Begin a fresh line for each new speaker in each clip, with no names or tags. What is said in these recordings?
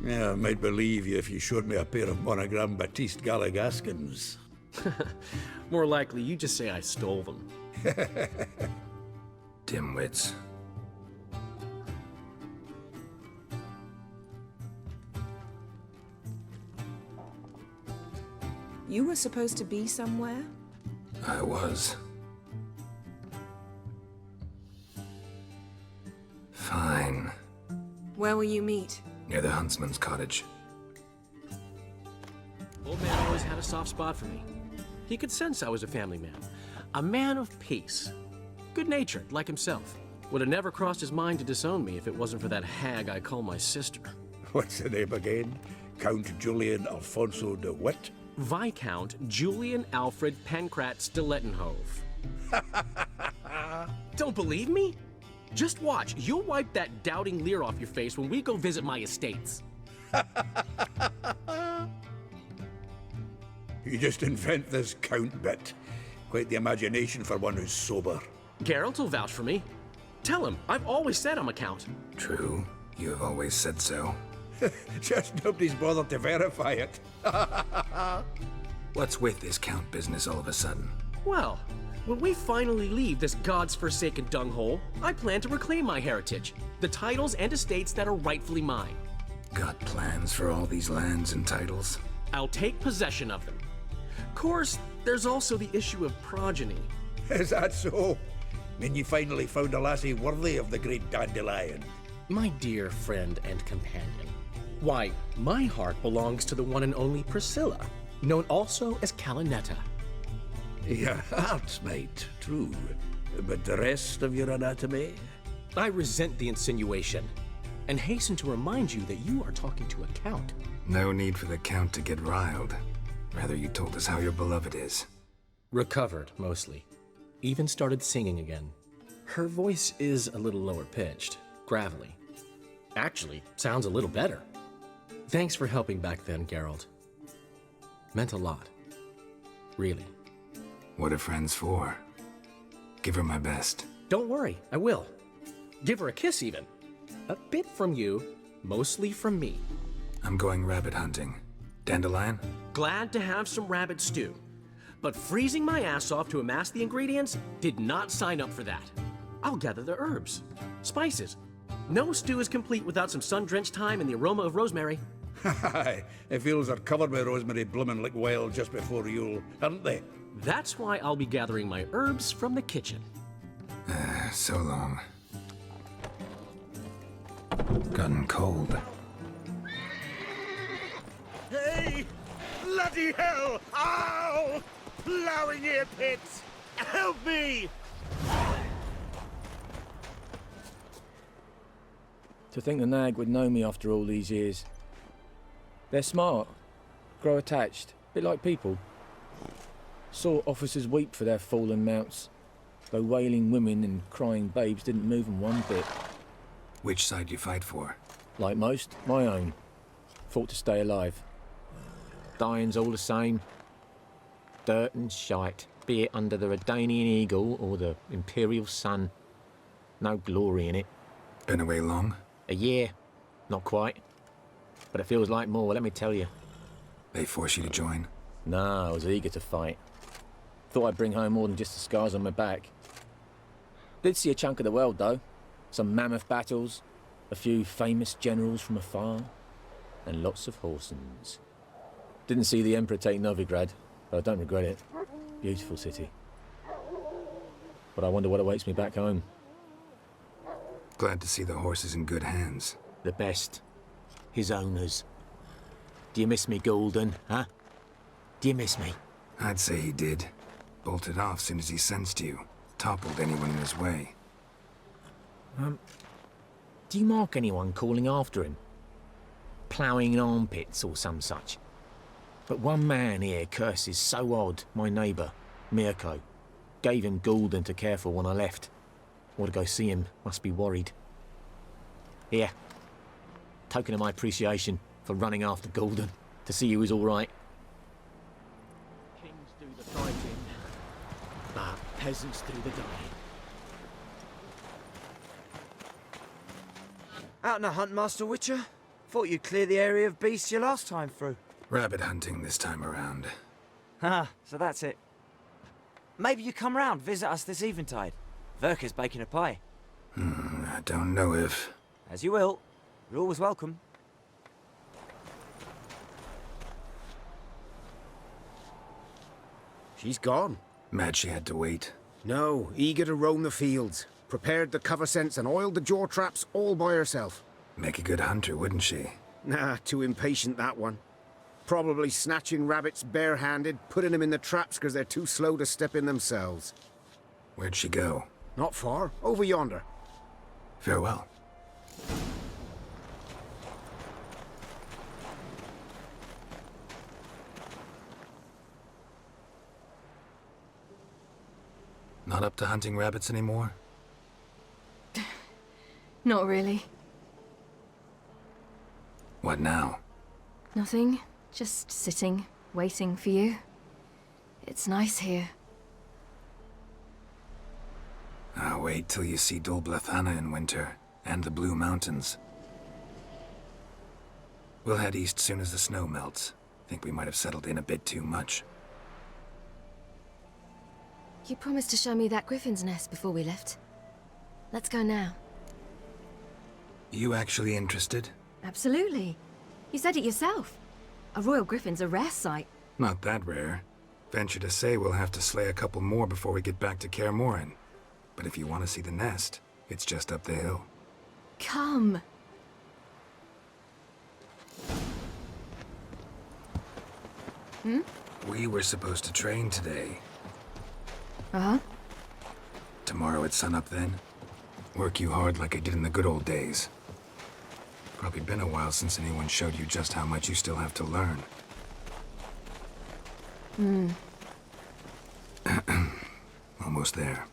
Yeah, I might believe you if you showed me a pair of monogram Batiste Galligaskins.
More likely, you just say I stole them.
Dimwits.
You were supposed to be somewhere?
I was. Fine.
Where will you meet?
Near the huntsman's cottage.
Old man always had a soft spot for me. He could sense I was a family man. A man of peace. Good-natured, like himself. Would have never crossed his mind to disown me if it wasn't for that hag I call my sister.
What's the name again? Count Julian Alfonso de Wit?
Viscount Julian Alfred Pancratz de Lettenhove. Don't believe me? Just watch. You'll wipe that doubting leer off your face when we go visit my estates.
You just invent this count bit. Quite the imagination for one who's sober.
Geralt will vouch for me. Tell him, I've always said I'm a count.
True. You have always said so.
Just nobody's bothered to verify it.
What's with this count business all of a sudden?
Well, when we finally leave this God's forsaken dunghole, I plan to reclaim my heritage, the titles and estates that are rightfully mine.
Got plans for all these lands and titles?
I'll take possession of them. Of course, there's also the issue of progeny.
Is that so? Mean you finally found a lassie worthy of the great dandelion?
My dear friend and companion. Why, my heart belongs to the one and only Priscilla, known also as Calinetta.
Your heart, mate, true. But the rest of your anatomy?
I resent the insinuation, and hasten to remind you that you are talking to a count.
No need for the count to get riled. Rather, you told us how your beloved is.
Recovered, mostly. Even started singing again. Her voice is a little lower pitched, gravelly. Actually, sounds a little better. Thanks for helping back then, Geralt. Meant a lot. Really.
What are friends for? Give her my best.
Don't worry, I will. Give her a kiss, even. A bit from you, mostly from me.
I'm going rabbit hunting. Dandelion?
Glad to have some rabbit stew. But freezing my ass off to amass the ingredients did not sign up for that. I'll gather the herbs, spices. No stew is complete without some sun-drenched thyme and the aroma of rosemary.
Aye, the fields are covered with rosemary bloomin' like wild just before Yule, aren't they?
That's why I'll be gathering my herbs from the kitchen.
So long. Gotten cold.
Hey! Bloody hell! Ow! Plowing ear pits! Help me!
To think the nag would know me after all these years. They're smart, grow attached, a bit like people. Saw officers weep for their fallen mounts, though wailing women and crying babes didn't move them one bit.
Which side you fight for?
Like most, my own. Fought to stay alive. Dying's all the same. Dirt and shite, be it under the Redanian eagle or the Imperial sun. No glory in it.
Been away long?
A year. Not quite. But it feels like more, let me tell you.
They force you to join?
Nah, I was eager to fight. Thought I'd bring home more than just the scars on my back. Did see a chunk of the world, though. Some mammoth battles, a few famous generals from afar, and lots of horsens. Didn't see the Emperor take Novigrad, but I don't regret it. Beautiful city. But I wonder what awaits me back home.
Glad to see the horses in good hands.
The best. His owners. Do you miss me, Golden, huh? Do you miss me?
I'd say he did. Bolted off soon as he sensed you. Toppled anyone in his way.
Do you mark anyone calling after him? Ploughing in armpits or some such? But one man here curses so odd, my neighbour, Mirko. Gave him Golden to care for when I left. Want to go see him, must be worried. Here. Token of my appreciation for running after Golden, to see he was all right.
Kings do the fighting, but peasants do the dying.
Out on a hunt, Master Witcher?
thought you'd clear the area of beasts your last time through.
Rabbit hunting this time around.
Ah, so that's it. Maybe you come round, visit us this eventide. Verka's baking a pie.
I don't know if...
As you will. You're always welcome.
She's gone.
Mad she had to wait.
No, eager to roam the fields. Prepared the cover scents and oiled the jaw traps all by herself.
Make a good hunter, wouldn't she?
Nah, too impatient, that one. Probably snatching rabbits barehanded, putting them in the traps because they're too slow to step in themselves.
Where'd she go?
Not far. Over yonder.
Farewell. Not up to hunting rabbits anymore?
Not really.
What now?
Nothing. Just sitting, waiting for you. It's nice here.
I'll wait till you see Dol Blethana in winter, and the Blue Mountains. We'll head east soon as the snow melts. Think we might have settled in a bit too much.
You promised to show me that griffin's nest before we left. Let's go now.
You actually interested?
Absolutely. You said it yourself. A royal griffin's a rare sight.
Not that rare. Venture to say we'll have to slay a couple more before we get back to Kaer Morhen. But if you want to see the nest, it's just up the hill.
Come.
We were supposed to train today.
Uh-huh.
Tomorrow at sunup then? Work you hard like I did in the good old days. Probably been a while since anyone showed you just how much you still have to learn. Almost there.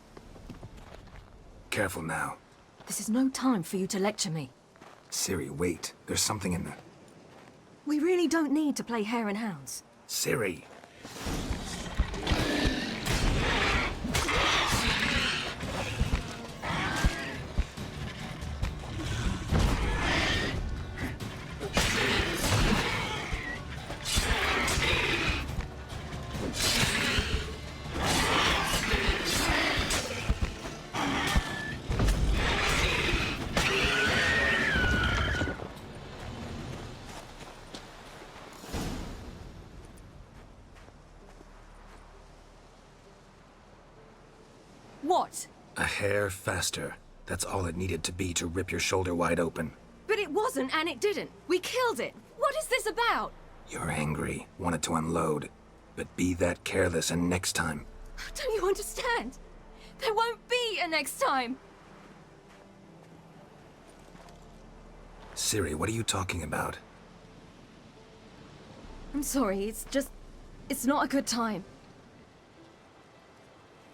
Careful now.
This is no time for you to lecture me.
Ciri, wait. There's something in there.
We really don't need to play hare and hounds.
Ciri!
What?
A hair faster. That's all it needed to be to rip your shoulder wide open.
But it wasn't, and it didn't. We killed it. What is this about?
You're angry, wanted to unload. But be that careless and next time.
Don't you understand? There won't be a next time.
Ciri, what are you talking about?
I'm sorry, it's just... it's not a good time.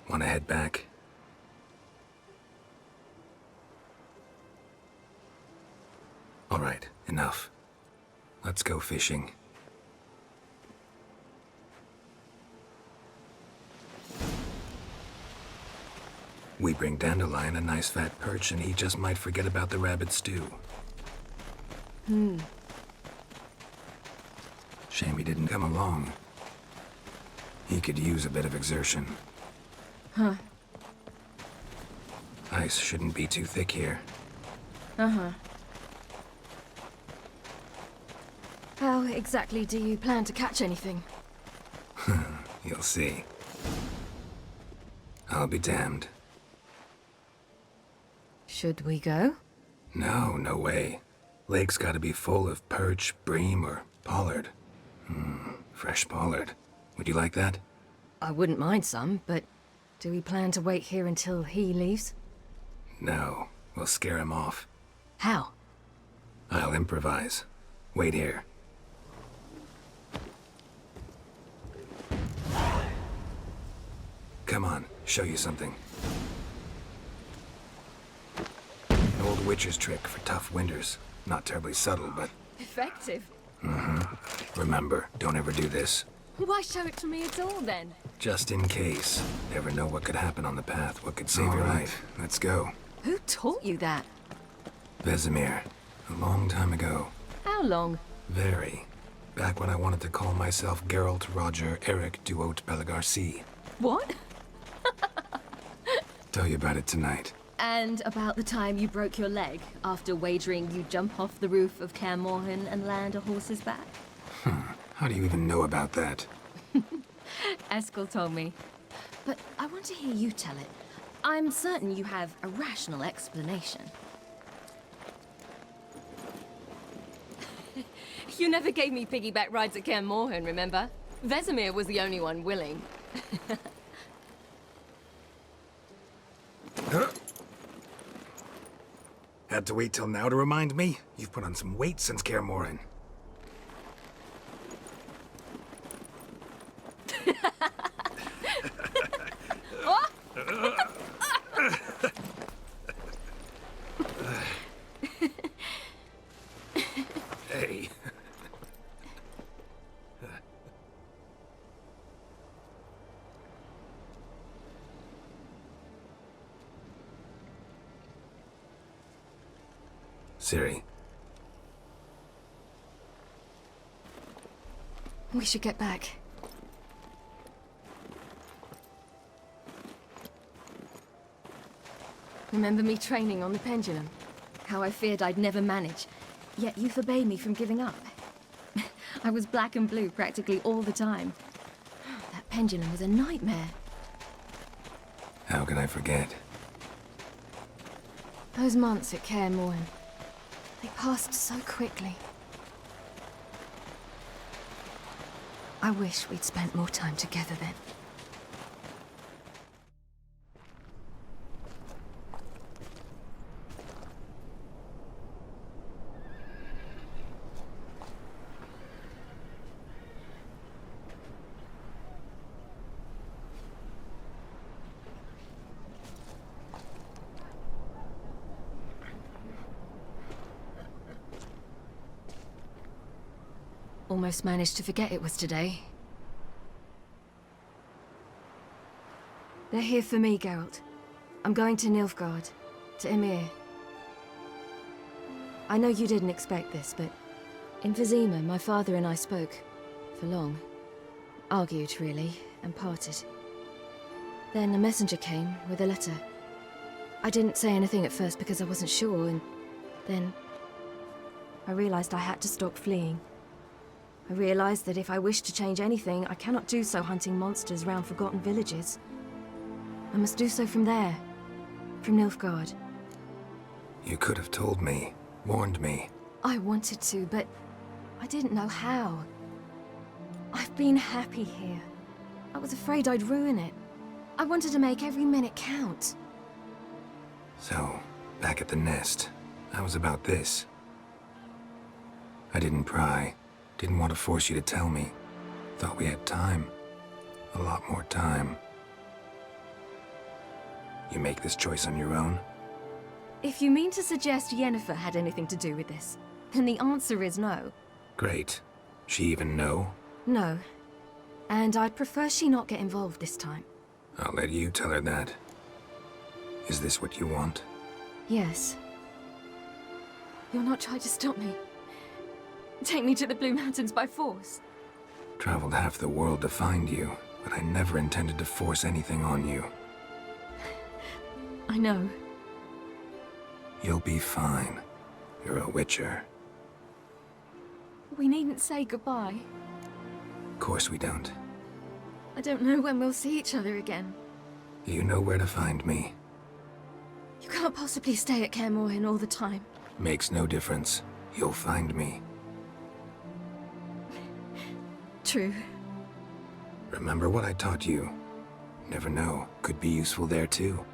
Want to head back? All right, enough. Let's go fishing. We bring Dandelion a nice fat perch and he just might forget about the rabbit stew. Shame he didn't come along. He could use a bit of exertion.
Huh.
Ice shouldn't be too thick here.
Uh-huh. How exactly do you plan to catch anything?
You'll see. I'll be damned.
Should we go?
No, no way. Lake's gotta be full of perch, bream, or pollard. Fresh pollard. Would you like that?
I wouldn't mind some, but do we plan to wait here until he leaves?
No, we'll scare him off.
How?
I'll improvise. Wait here. Come on, show you something. An old witcher's trick for tough winters. Not terribly subtle, but...
Effective.
Remember, don't ever do this.
Why show it to me at all, then?
Just in case. Never know what could happen on the path, what could save your life. Let's go.
Who taught you that?
Vesemir. A long time ago.
How how long?
Very. Back when I wanted to call myself Geralt Roger Eric Duot Belagarcy.
What?
Tell you about it tonight.
And about the time you broke your leg after wagering you'd jump off the roof of Kaer Morhen and land a horse's back?
How do you even know about that?
Eskel told me. But I want to hear you tell it. I'm certain you have a rational explanation. You never gave me piggyback rides at Kaer Morhen, remember? Vesemir was the only one willing.
Had to wait till now to remind me? You've put on some weight since Kaer Morhen. Hey. Ciri.
We should get back. Remember me training on the pendulum? How I feared I'd never manage, yet you forbade me from giving up. I was black and blue practically all the time. That pendulum was a nightmare.
How can I forget?
Those months at Kaer Morhen, they passed so quickly. I wish we'd spent more time together then. Almost managed to forget it was today. They're here for me, Geralt. I'm going to Nilfgaard, to Emir. I know you didn't expect this, but in Vizima, my father and I spoke for long. Argued, really, and parted. Then a messenger came with a letter. I didn't say anything at first because I wasn't sure, and then I realized I had to stop fleeing. I realized that if I wish to change anything, I cannot do so hunting monsters round forgotten villages. I must do so from there, from Nilfgaard.
You could have told me, warned me.
I wanted to, but I didn't know how. I've been happy here. I was afraid I'd ruin it. I wanted to make every minute count.
So, back at the nest, I was about this. I didn't pry. Didn't want to force you to tell me. Thought we had time. A lot more time. You make this choice on your own?
If you mean to suggest Yennefer had anything to do with this, then the answer is no.
Great. She even know?
No. And I'd prefer she not get involved this time.
I'll let you tell her that. Is this what you want?
Yes. You'll not try to stop me. Take me to the Blue Mountains by force.
Traveled half the world to find you, but I never intended to force anything on you.
I know.
You'll be fine. You're a Witcher.
We needn't say goodbye.
Of course we don't.
I don't know when we'll see each other again.
You know where to find me.
You can't possibly stay at Kaer Morhen all the time.
Makes no difference. You'll find me.
True.
Remember what I taught you. Never know, could be useful there too.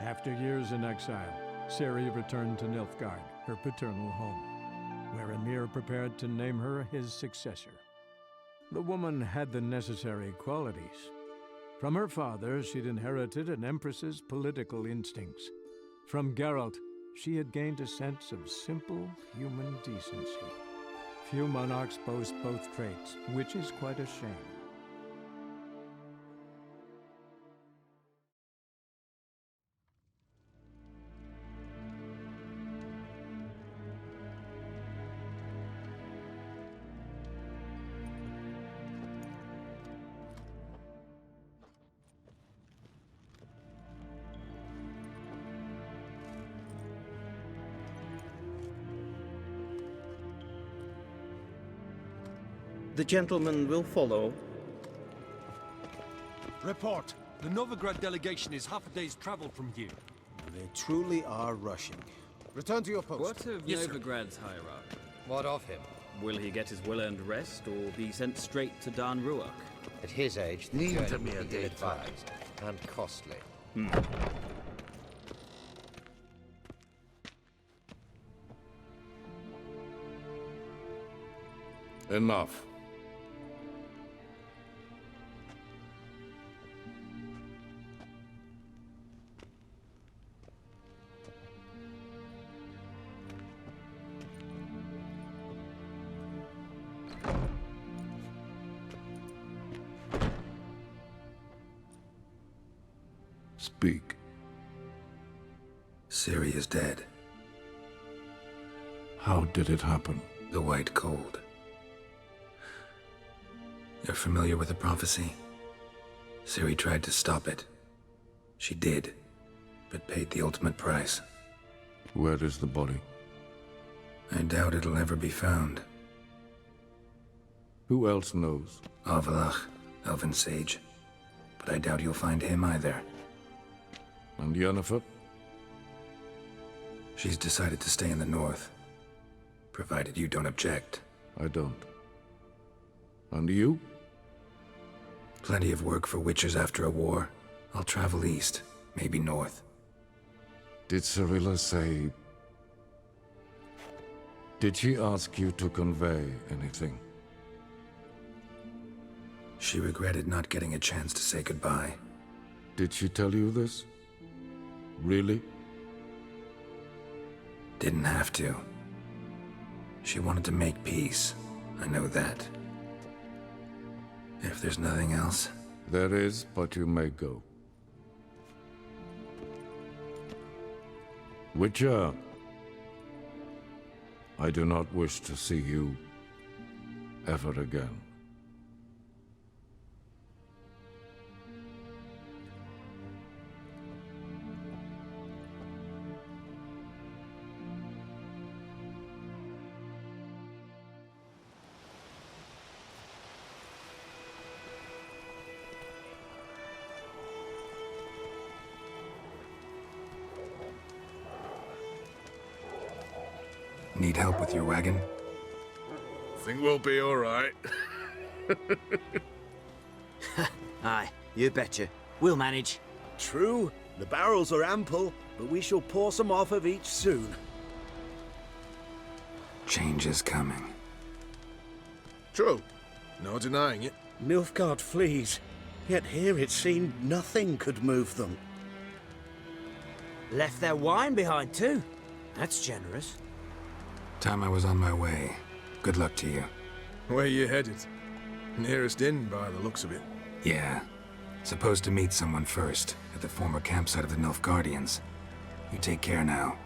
After years in exile, Ciri returned to Nilfgaard, her paternal home, where Emir prepared to name her his successor. The woman had the necessary qualities. From her father, she'd inherited an empress's political instincts. From Geralt, she had gained a sense of simple human decency. Few monarchs boast both traits, which is quite a shame.
The gentleman will follow.
Report. The Novigrad delegation is half a day's travel from here.
They truly are rushing. Return to your post.
What of Novigrad's hierarch?
What of him?
Will he get his well-earned rest, or be sent straight to Dan Ruach?
At his age, the
Need
journey
me a
would be
date.
advised and costly.
Enough. Speak.
Ciri is dead.
How did it happen?
The White Cold. You're familiar with the prophecy? Ciri tried to stop it. She did, but paid the ultimate price.
Where is the body?
I doubt it'll ever be found.
Who else knows?
Overhaul, Elven Sage. But I doubt you'll find him either.
And Yennefer?
She's decided to stay in the north. Provided you don't object.
I don't. And you?
Plenty of work for Witchers after a war. I'll travel east, maybe north.
Did Cirilla say... Did she ask you to convey anything?
She regretted not getting a chance to say goodbye.
Did she tell you this? Really?
Didn't have to. She wanted to make peace. I know that. If there's nothing else...
There is, but you may go. Witcher, I do not wish to see you ever again.
Need help with your wagon?
Think we'll be all right.
Aye, you betcha. We'll manage.
True, the barrels are ample, but we shall pour some off of each soon.
Change is coming.
True, no denying it. Nilfgaard flees, yet here it seemed nothing could move them.
Left their wine behind too. That's generous.
Time I was on my way. Good luck to you.
Where you headed? Nearest inn by the looks of it.
Yeah. Supposed to meet someone first, at the former campsite of the Nilfgaardians. You take care now.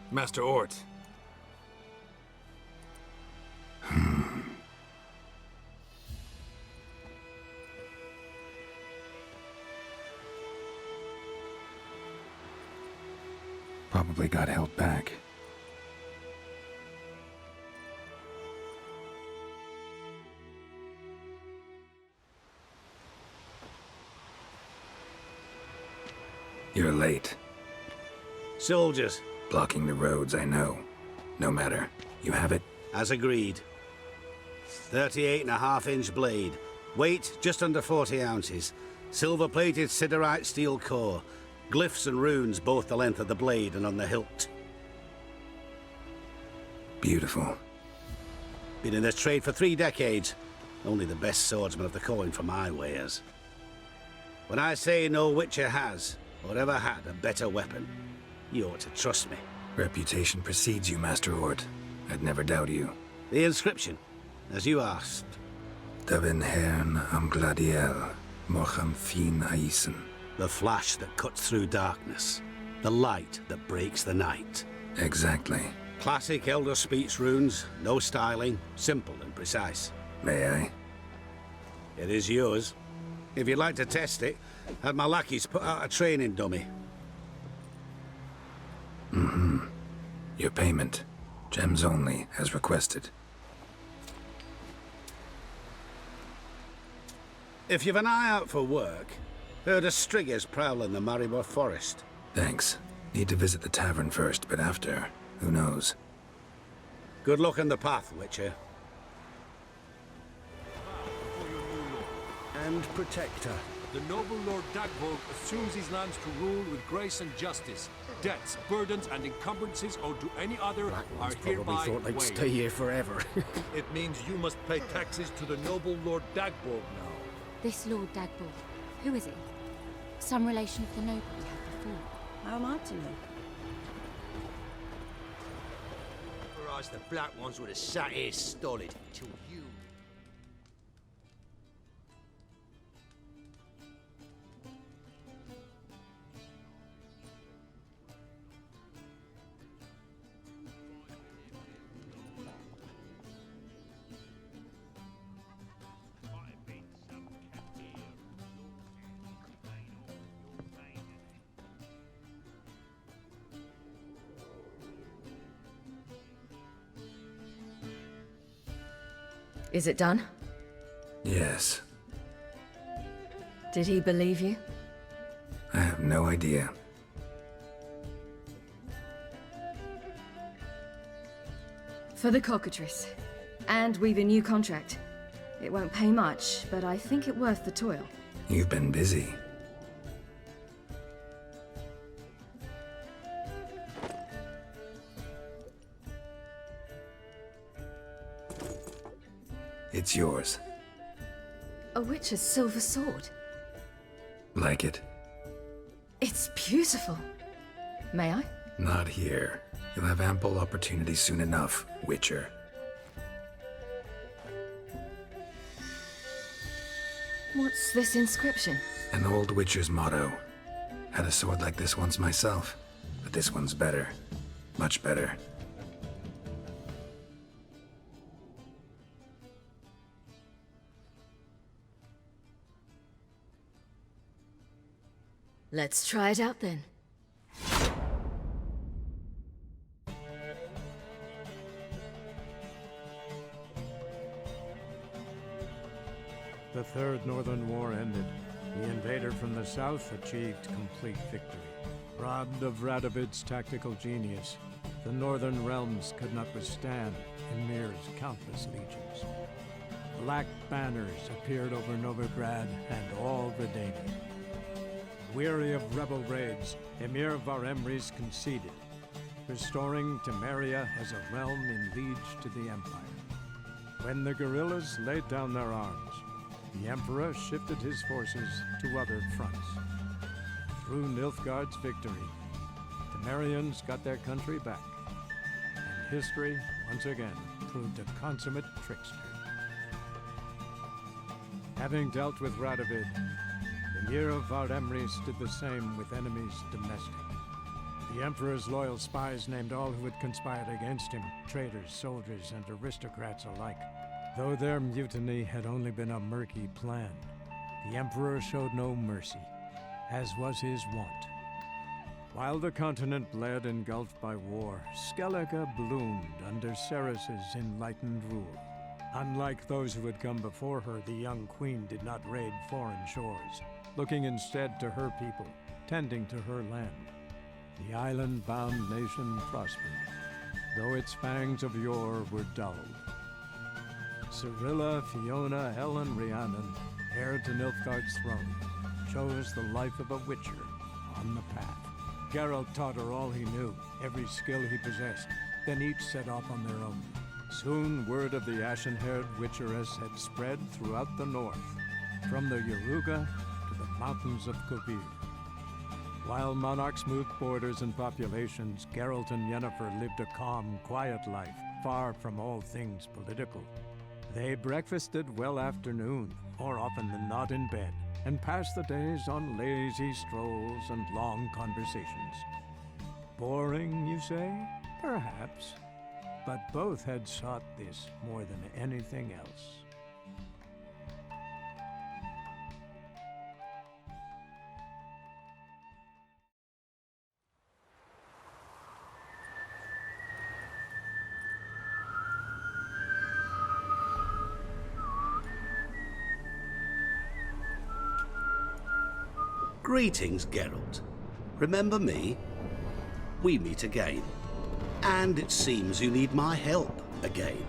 Master Ort. Probably got held back. You're late.
Soldiers.
Blocking the roads, I know. No matter. You have it?
As agreed. 38.5-inch blade. Weight just under 40 ounces. Silver-plated siderite steel core. Glyphs and runes both the length of the blade and on the hilt.
Beautiful.
Been in this trade for 3 decades. Only the best swordsman of the coin for my wares. When I say no Witcher has, or ever had, a better weapon, you ought to trust me.
Reputation precedes you, Master Hort. I'd never doubt you.
The inscription, as you asked.
Davin hern am gladiel, mocham fin aisen.
The flash that cuts through darkness. The light that breaks the night.
Exactly.
Classic Elder Speech runes, no styling, simple and precise.
May I?
It is yours. If you'd like to test it, have my lackeys put out a training dummy.
Mm-hmm. Your payment. Gems only, as requested.
If you've an eye out for work, heard of striggers prowling the Maribor forest.
Thanks. Need to visit the tavern first, but after, who knows?
Good luck on the path, Witcher.
And protector.
The noble Lord Dagborg assumes his lands to rule with grace and justice. Debts, burdens, and encumbrances owed to any other are hereby
Probably thought they'd
waived.
stay here forever.
It means you must pay taxes to the noble Lord Dagborg now.
This Lord Dagborg, who is he? Some relation of the noble we had before.
How am I to know?
Whereas the black ones would have sat here stolid till you...
Is it done?
Yes.
Did he believe you?
I have no idea.
For the cockatrice. And we've a new contract. It won't pay much, but I think it worth the toil.
You've been busy. It's yours.
A witch's silver sword.
Like it?
It's beautiful. May I?
Not here. You'll have ample opportunity soon enough, Witcher.
What's this inscription?
An old Witcher's motto. Had a sword like this once myself, but this one's better. Much better.
Let's try it out then.
The Third Northern War ended. The invader from the south achieved complete victory. Robbed of Radovid's tactical genius, the northern realms could not withstand Ymir's countless legions. Black banners appeared over Novigrad and all Redania. Weary of rebel raids, Emir Varemres conceded, restoring Temeria as a realm in liege to the Empire. When the guerrillas laid down their arms, the Emperor shifted his forces to other fronts. Through Nilfgaard's victory, Temerians got their country back, and history once again proved a consummate trickster. Having dealt with Radovid, Emir of Varemres did the same with enemies domestic. The Emperor's loyal spies named all who had conspired against him, traitors, soldiers, and aristocrats alike. Though their mutiny had only been a murky plan, the Emperor showed no mercy, as was his wont. While the continent bled engulfed by war, Skellige bloomed under Ceres's enlightened rule. Unlike those who had come before her, the young queen did not raid foreign shores, looking instead to her people, tending to her land. the island-bound nation prospered, though its fangs of yore were dulled. Cirilla, Fiona, Helen, Rhiannon, heir to Nilfgaard's throne, chose the life of a witcher on the path. Geralt taught her all he knew, every skill he possessed, then each set off on their own. Soon word of the ashen-haired witcheress had spread throughout the north, from the Yaruga to the mountains of Kovir. While monarchs moved borders and populations, Geralt and Yennefer lived a calm, quiet life, far from all things political. They breakfasted well after noon, more often than not in bed, and passed the days on lazy strolls and long conversations. Boring, you say? Perhaps. But both had sought this more than anything else.
Greetings, Geralt. Remember me? We meet again. And it seems you need my help again.